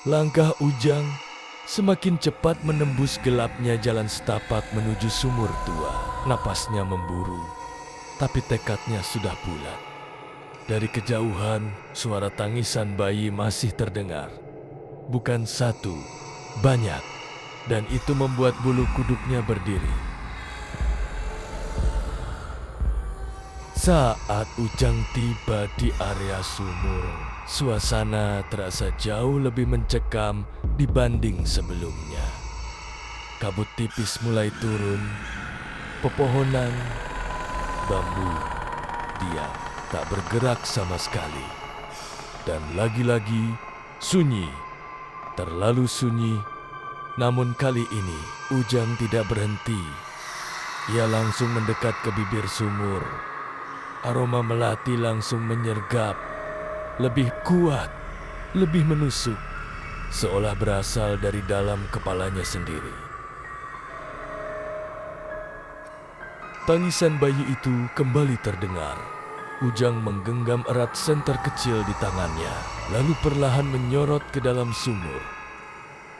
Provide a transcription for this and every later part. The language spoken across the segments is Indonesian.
Langkah Ujang semakin cepat menembus gelapnya jalan setapak menuju sumur tua. Napasnya memburu, tapi tekadnya sudah bulat. Dari kejauhan, suara tangisan bayi masih terdengar. Bukan satu, banyak. Dan itu membuat bulu kuduknya berdiri. Saat Ujang tiba di area sumur, suasana terasa jauh lebih mencekam dibanding sebelumnya. Kabut tipis mulai turun, pepohonan, bambu, diam, tak bergerak sama sekali. Dan lagi-lagi sunyi, terlalu sunyi. Namun kali ini Ujang tidak berhenti. Ia langsung mendekat ke bibir sumur. Aroma melati langsung menyergap, lebih kuat, lebih menusuk, seolah berasal dari dalam kepalanya sendiri. Tangisan bayi itu kembali terdengar. Ujang menggenggam erat senter kecil di tangannya, lalu perlahan menyorot ke dalam sumur.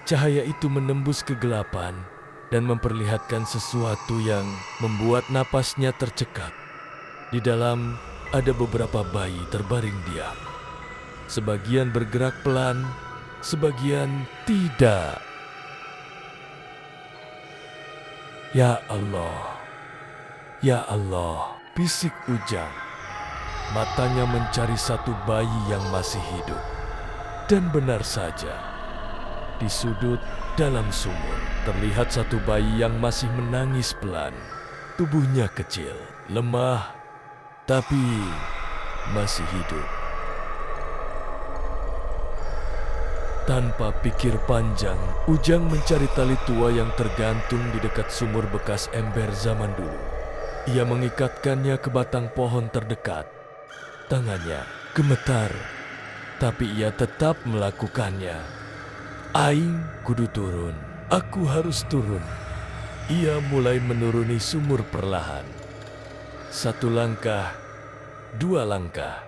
Cahaya itu menembus kegelapan dan memperlihatkan sesuatu yang membuat napasnya tercekat. Di dalam ada beberapa bayi terbaring diam. Sebagian bergerak pelan, sebagian tidak. Ya Allah, ya Allah, bisik Ujang. Matanya mencari satu bayi yang masih hidup. Dan benar saja, di sudut dalam sumur terlihat satu bayi yang masih menangis pelan. Tubuhnya kecil, lemah, tapi masih hidup. Tanpa pikir panjang, Ujang mencari tali tua yang tergantung di dekat sumur bekas ember zaman dulu. Ia mengikatkannya ke batang pohon terdekat. Tangannya gemetar, tapi ia tetap melakukannya. Aing kudu turun, aku harus turun. Ia mulai menuruni sumur perlahan. Satu langkah, dua langkah.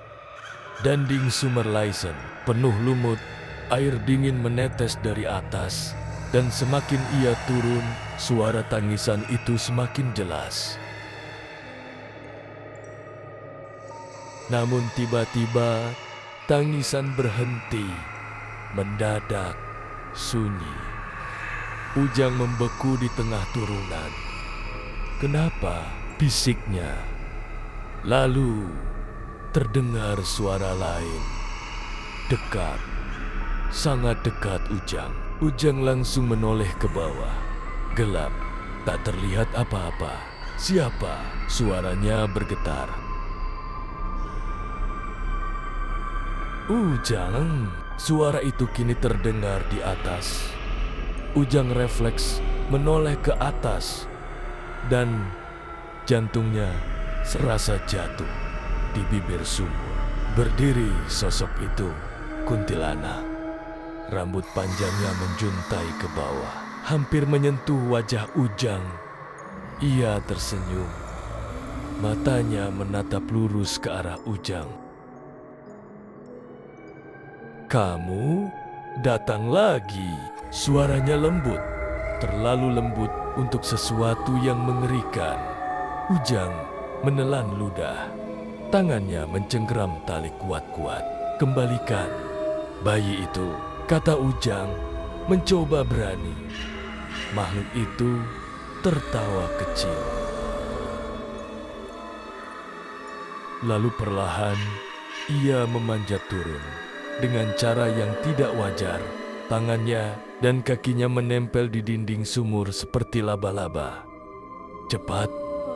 Dinding sumur Laisen penuh lumut, air dingin menetes dari atas. Dan semakin ia turun, suara tangisan itu semakin jelas. Namun tiba-tiba, tangisan berhenti, mendadak, sunyi. Ujang membeku di tengah turunan. Kenapa? Bisiknya. Lalu terdengar suara lain. Dekat, sangat dekat Ujang. Ujang langsung menoleh ke bawah. Gelap, tak terlihat apa-apa. Siapa? Suaranya bergetar. Ujang, suara itu kini terdengar di atas. Ujang refleks menoleh ke atas dan jantungnya serasa jatuh di bibir sumur. Berdiri sosok itu, kuntilanak. Rambut panjangnya menjuntai ke bawah, hampir menyentuh wajah Ujang. Ia tersenyum. Matanya menatap lurus ke arah Ujang. Kamu datang lagi. Suaranya lembut, terlalu lembut untuk sesuatu yang mengerikan. Ujang menelan ludah. Tangannya mencengkeram tali kuat-kuat. Kembalikan bayi itu, kata Ujang, mencoba berani. Makhluk itu tertawa kecil. Lalu perlahan ia memanjat turun. Dengan cara yang tidak wajar, tangannya dan kakinya menempel di dinding sumur seperti laba-laba. Cepat,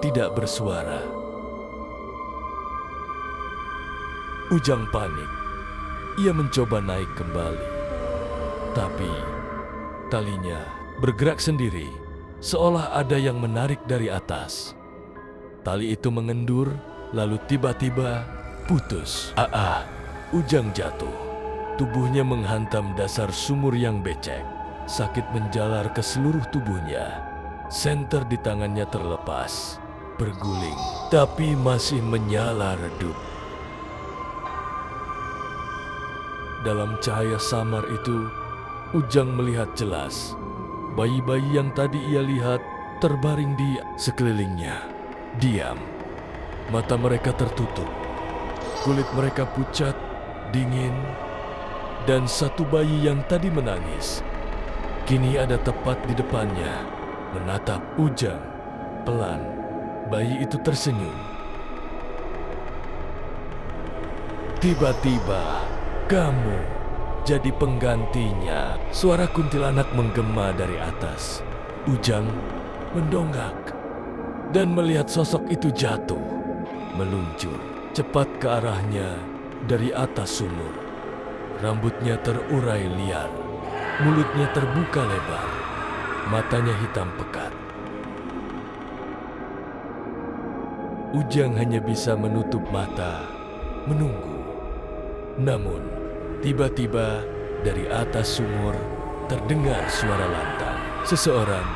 tidak bersuara. Ujang panik. Ia mencoba naik kembali. Tapi talinya bergerak sendiri, seolah ada yang menarik dari atas. Tali itu mengendur, lalu tiba-tiba putus. Ujang jatuh. Tubuhnya menghantam dasar sumur yang becek. Sakit menjalar ke seluruh tubuhnya. Senter di tangannya terlepas, berguling, tapi masih menyala redup. Dalam cahaya samar itu, Ujang melihat jelas bayi-bayi yang tadi ia lihat terbaring di sekelilingnya. Diam, mata mereka tertutup, kulit mereka pucat, dingin, dan satu bayi yang tadi menangis kini ada tepat di depannya, menatap Ujang. Pelan, bayi itu tersenyum. Tiba-tiba, kamu jadi penggantinya. Suara kuntilanak menggema dari atas. Ujang mendongak dan melihat sosok itu jatuh, meluncur cepat ke arahnya dari atas sumur. Rambutnya terurai liar, mulutnya terbuka lebar, matanya hitam pekat. Ujang hanya bisa menutup mata, menunggu. Namun, tiba-tiba dari atas sumur terdengar suara lantang. Seseorang,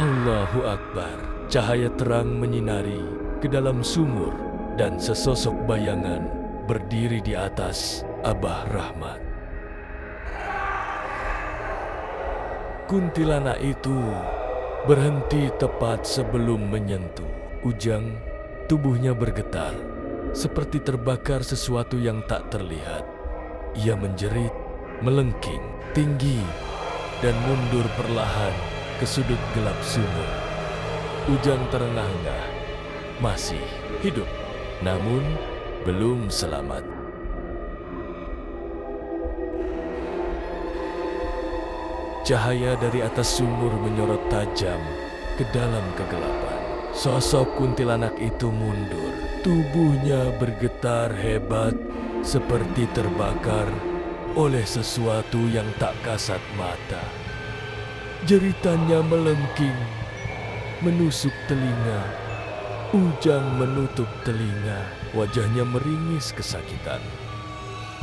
Allahu Akbar, cahaya terang menyinari ke dalam sumur dan sesosok bayangan berdiri di atas Abah Rahmat. Kuntilanak itu berhenti tepat sebelum menyentuh Ujang. Tubuhnya bergetar, seperti terbakar sesuatu yang tak terlihat. Ia menjerit, melengking, tinggi, dan mundur perlahan ke sudut gelap sumur. Ujang terengah-engah, masih hidup, namun belum selamat. Cahaya dari atas sumur menyorot tajam ke dalam kegelapan. Sosok kuntilanak itu mundur. Tubuhnya bergetar hebat, seperti terbakar oleh sesuatu yang tak kasat mata. Jeritannya melengking, menusuk telinga. Ujang menutup telinga, wajahnya meringis kesakitan.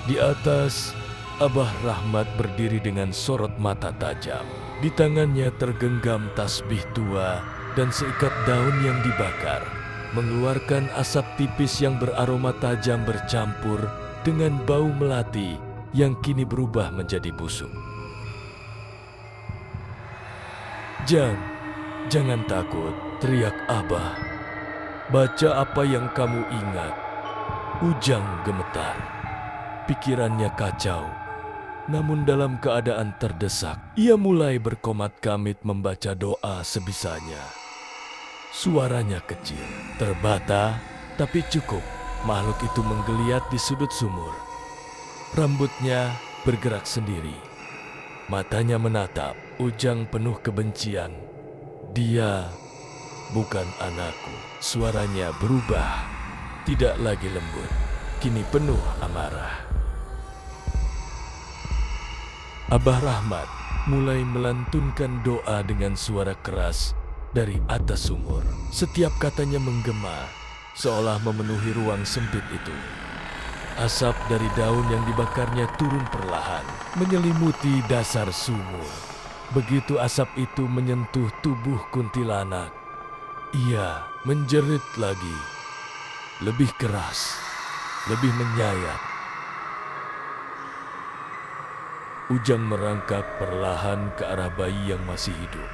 Di atas, Abah Rahmat berdiri dengan sorot mata tajam. Di tangannya tergenggam tasbih tua dan seikat daun yang dibakar, mengeluarkan asap tipis yang beraroma tajam bercampur dengan bau melati yang kini berubah menjadi busuk. Jangan takut, teriak Abah. Baca apa yang kamu ingat. Ujang gemetar. Pikirannya kacau. Namun dalam keadaan terdesak, ia mulai berkomat-kamit membaca doa sebisanya. Suaranya kecil, terbata, tapi cukup. Makhluk itu menggeliat di sudut sumur. Rambutnya bergerak sendiri. Matanya menatap Ujang penuh kebencian. Dia bukan anakku. Suaranya berubah. Tidak lagi lembut, kini penuh amarah. Abah Rahmat mulai melantunkan doa dengan suara keras dari atas sumur. Setiap katanya menggema, seolah memenuhi ruang sempit itu. Asap dari daun yang dibakarnya turun perlahan, menyelimuti dasar sumur. Begitu asap itu menyentuh tubuh kuntilanak, ia menjerit lagi, lebih keras, lebih menyayat. Ujang merangkak perlahan ke arah bayi yang masih hidup.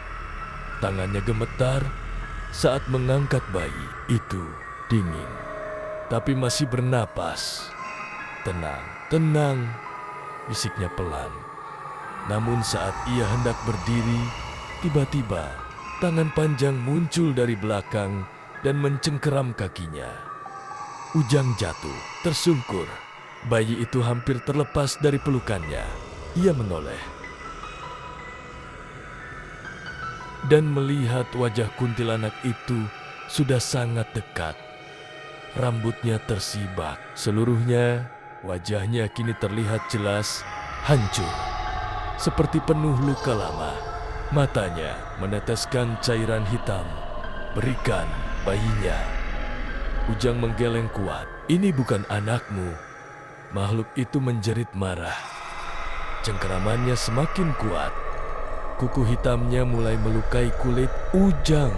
Tangannya gemetar saat mengangkat bayi itu. Dingin, tapi masih bernapas. Tenang, bisiknya pelan. Namun saat ia hendak berdiri, tiba-tiba tangan panjang muncul dari belakang dan mencengkeram kakinya. Ujang jatuh, tersungkur. Bayi itu hampir terlepas dari pelukannya. Ia menoleh dan melihat wajah kuntilanak itu sudah sangat dekat. Rambutnya tersibak, seluruhnya wajahnya kini terlihat jelas hancur, seperti penuh luka lama. Matanya meneteskan cairan hitam. Berikan bayinya. Ujang menggeleng kuat. Ini bukan anakmu. Makhluk itu menjerit marah. Cengkeramannya semakin kuat. Kuku hitamnya mulai melukai kulit Ujang.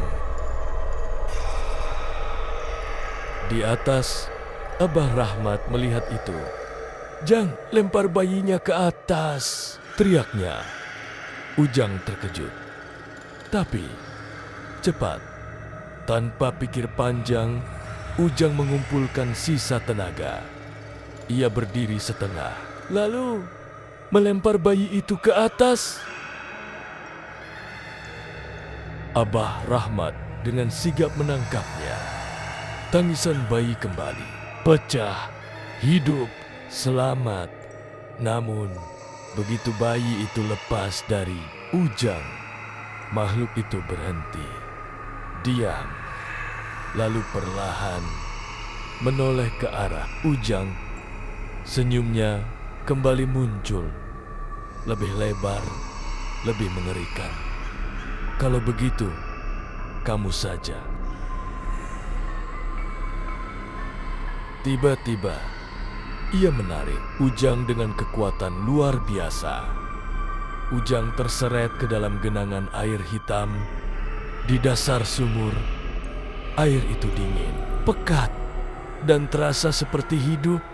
Di atas, Abah Rahmat melihat itu. "Jang, lempar bayinya ke atas!" teriaknya. Ujang terkejut. Tapi cepat, tanpa pikir panjang, Ujang mengumpulkan sisa tenaga. Ia berdiri setengah, lalu melempar bayi itu ke atas. Abah Rahmat dengan sigap menangkapnya. Tangisan bayi kembali, pecah, hidup, selamat. Namun, begitu bayi itu lepas dari Ujang, makhluk itu berhenti, diam, lalu perlahan menoleh ke arah Ujang. Senyumnya kembali muncul, lebih lebar, lebih mengerikan. Kalau begitu, kamu saja. Tiba-tiba, ia menarik Ujang dengan kekuatan luar biasa. Ujang terseret ke dalam genangan air hitam. Di dasar sumur, air itu dingin, pekat, dan terasa seperti hidup.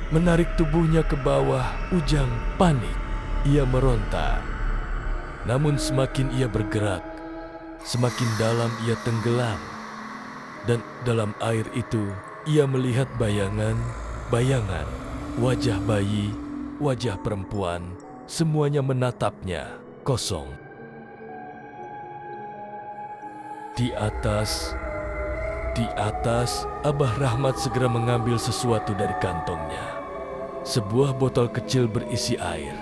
Menarik tubuhnya ke bawah, Ujang panik. Ia meronta. Namun semakin ia bergerak, semakin dalam ia tenggelam. Dan dalam air itu, ia melihat bayangan, wajah bayi, wajah perempuan, semuanya menatapnya, kosong. Di atas, Abah Rahmat segera mengambil sesuatu dari kantongnya. Sebuah botol kecil berisi air.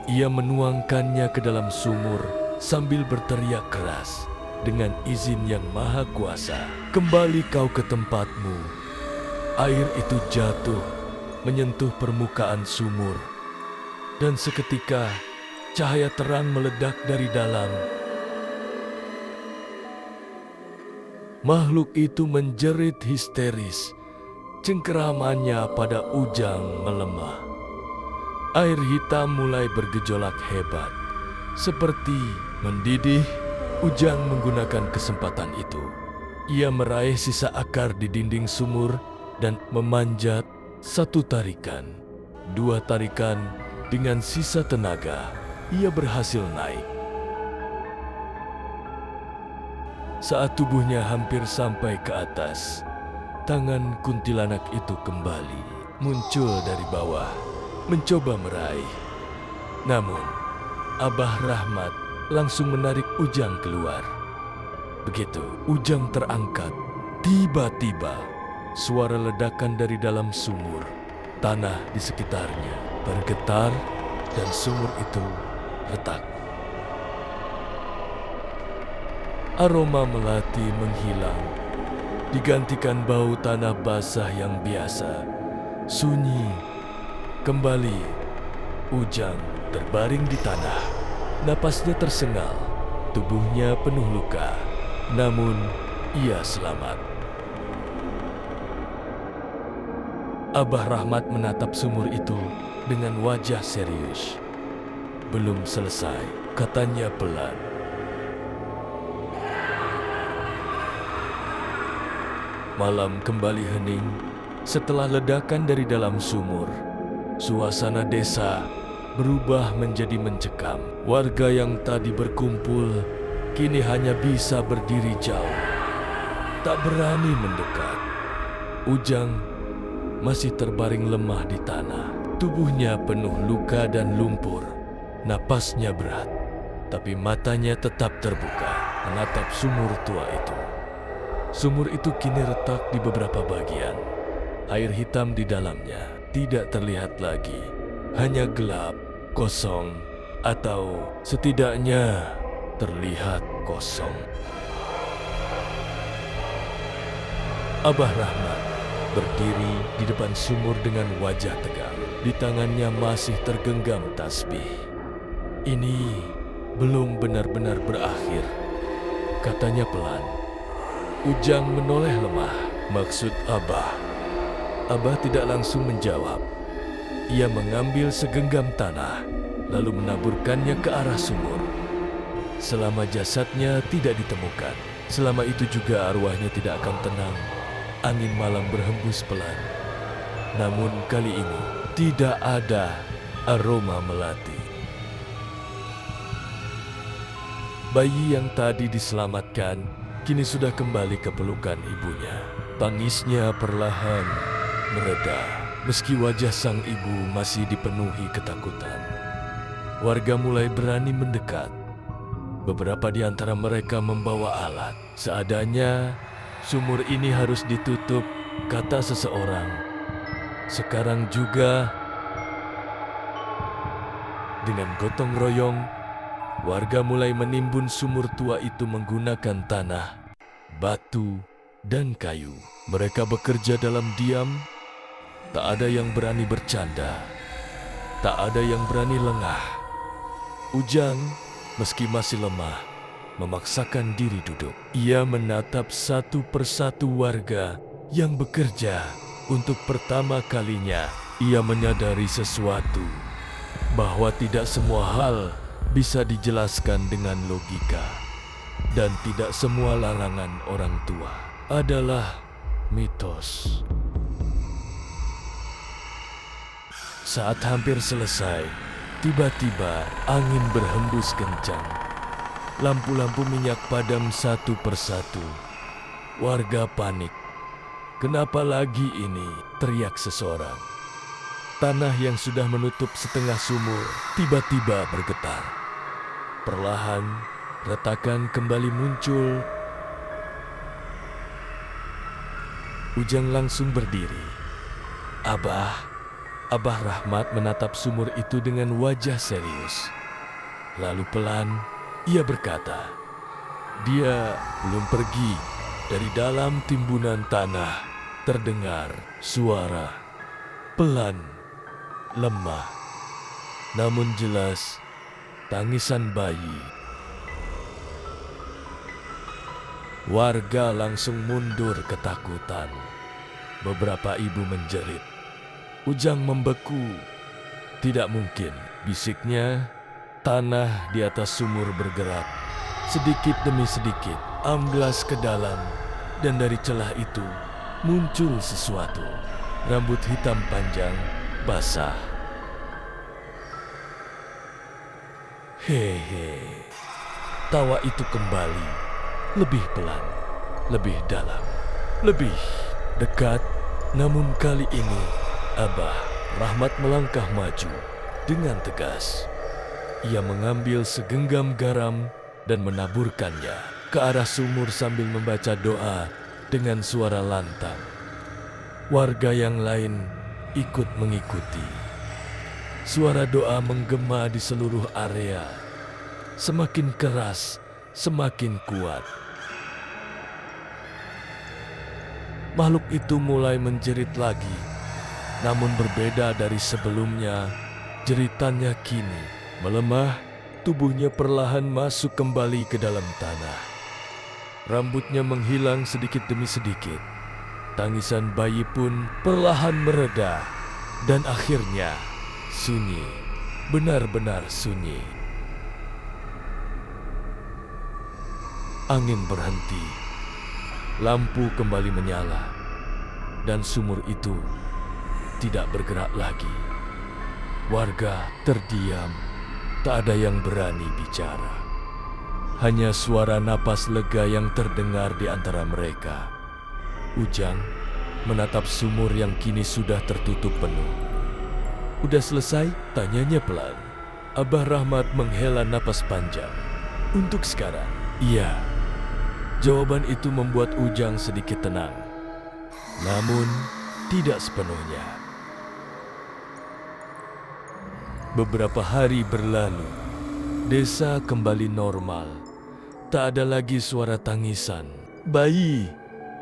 Ia menuangkannya ke dalam sumur sambil berteriak keras. Dengan izin yang maha kuasa, kembali kau ke tempatmu. Air itu jatuh, menyentuh permukaan sumur. Dan seketika, cahaya terang meledak dari dalam. Makhluk itu menjerit histeris. Cengkeramannya pada Ujang melemah. Air hitam mulai bergejolak hebat. Seperti mendidih, Ujang menggunakan kesempatan itu. Ia meraih sisa akar di dinding sumur dan memanjat. Satu tarikan, dua tarikan, dengan sisa tenaga, ia berhasil naik. Saat tubuhnya hampir sampai ke atas, tangan kuntilanak itu kembali muncul dari bawah, mencoba meraih. Namun, Abah Rahmat langsung menarik Ujang keluar. Begitu Ujang terangkat, tiba-tiba suara ledakan dari dalam sumur. Tanah di sekitarnya bergetar dan sumur itu retak. Aroma melati menghilang, digantikan bau tanah basah yang biasa. Sunyi. Kembali, Ujang terbaring di tanah. Napasnya tersengal, tubuhnya penuh luka. Namun, ia selamat. Abah Rahmat menatap sumur itu dengan wajah serius. Belum selesai, katanya pelan. Malam kembali hening setelah ledakan dari dalam sumur. Suasana desa berubah menjadi mencekam. Warga yang tadi berkumpul kini hanya bisa berdiri jauh, tak berani mendekat. Ujang masih terbaring lemah di tanah. Tubuhnya penuh luka dan lumpur. Napasnya berat, tapi matanya tetap terbuka menatap sumur tua itu. Sumur itu kini retak di beberapa bagian. Air hitam di dalamnya tidak terlihat lagi. Hanya gelap, kosong, atau setidaknya terlihat kosong. Abah Rahmat berdiri di depan sumur dengan wajah tegang. Di tangannya masih tergenggam tasbih. Ini belum benar-benar berakhir, katanya pelan. Ujang menoleh lemah. Maksud Abah? Abah tidak langsung menjawab. Ia mengambil segenggam tanah, lalu menaburkannya ke arah sumur. Selama jasadnya tidak ditemukan, selama itu juga arwahnya tidak akan tenang. Angin malam berhembus pelan. Namun kali ini tidak ada aroma melati. Bayi yang tadi diselamatkan kini sudah kembali ke pelukan ibunya. Tangisnya perlahan mereda, meski wajah sang ibu masih dipenuhi ketakutan. Warga mulai berani mendekat. Beberapa di antara mereka membawa alat. Seadanya, sumur ini harus ditutup, kata seseorang. Sekarang juga, dengan gotong royong, warga mulai menimbun sumur tua itu menggunakan tanah, batu, dan kayu. Mereka bekerja dalam diam. Tak ada yang berani bercanda. Tak ada yang berani lengah. Ujang, meski masih lemah, memaksakan diri duduk. Ia menatap satu persatu warga yang bekerja. Untuk pertama kalinya, ia menyadari sesuatu, bahwa tidak semua hal bisa dijelaskan dengan logika. Dan tidak semua larangan orang tua adalah mitos. Saat hampir selesai, tiba-tiba angin berhembus kencang. Lampu-lampu minyak padam satu persatu. Warga panik. "Kenapa lagi ini?" teriak seseorang. Tanah yang sudah menutup setengah sumur tiba-tiba bergetar. Perlahan, retakan kembali muncul. Ujang langsung berdiri. Abah Rahmat menatap sumur itu dengan wajah serius. Lalu pelan, ia berkata, "Dia belum pergi." Dari dalam timbunan tanah terdengar suara pelan, lemah, namun jelas, tangisan bayi. Warga langsung mundur ketakutan. Beberapa ibu menjerit. Ujang membeku. "Tidak mungkin," bisiknya. Tanah di atas sumur bergerak. Sedikit demi sedikit, amblas ke dalam. Dan dari celah itu, muncul sesuatu. Rambut hitam panjang, basah. Hehe. Tawa itu kembali. Lebih pelan, lebih dalam, lebih dekat. Namun kali ini, Abah Rahmat melangkah maju dengan tegas. Ia mengambil segenggam garam dan menaburkannya ke arah sumur sambil membaca doa dengan suara lantang. Warga yang lain ikut mengikuti. Suara doa menggema di seluruh area. Semakin keras, semakin kuat. Makhluk itu mulai menjerit lagi. Namun berbeda dari sebelumnya, jeritannya kini melemah, tubuhnya perlahan masuk kembali ke dalam tanah. Rambutnya menghilang sedikit demi sedikit. Tangisan bayi pun perlahan mereda. Dan akhirnya sunyi, benar-benar sunyi. Angin berhenti. Lampu kembali menyala. Dan sumur itu tidak bergerak lagi. Warga terdiam, tak ada yang berani bicara. Hanya suara napas lega yang terdengar di antara mereka. Ujang menatap sumur yang kini sudah tertutup penuh. "Udah selesai?" tanyanya pelan. Abah Rahmat menghela napas panjang. "Untuk sekarang, iya." Jawaban itu membuat Ujang sedikit tenang. Namun, tidak sepenuhnya. Beberapa hari berlalu, desa kembali normal. Tak ada lagi suara tangisan bayi,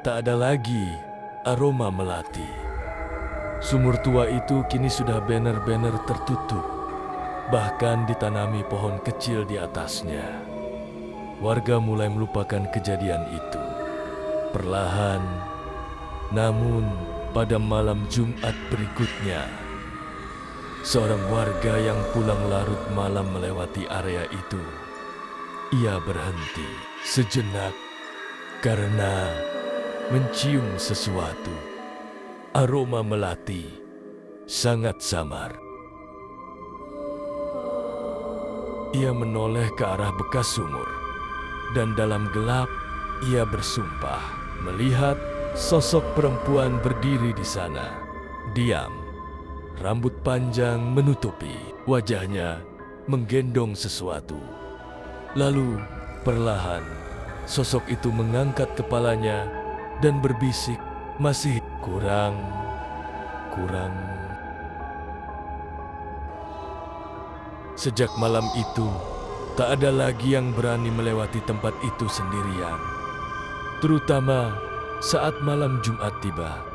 tak ada lagi aroma melati. Sumur tua itu kini sudah banner-banner tertutup, bahkan ditanami pohon kecil di atasnya. Warga mulai melupakan kejadian itu. Perlahan, namun pada malam Jumat berikutnya, seorang warga yang pulang larut malam melewati area itu. Ia berhenti sejenak karena mencium sesuatu. Aroma melati sangat samar. Ia menoleh ke arah bekas sumur. dan dalam gelap ia bersumpah melihat sosok perempuan berdiri di sana. Diam, rambut panjang menutupi wajahnya, menggendong sesuatu. Lalu perlahan sosok itu mengangkat kepalanya dan berbisik, masih kurang. Sejak malam itu, tak ada lagi yang berani melewati tempat itu sendirian. Terutama saat malam Jumat tiba.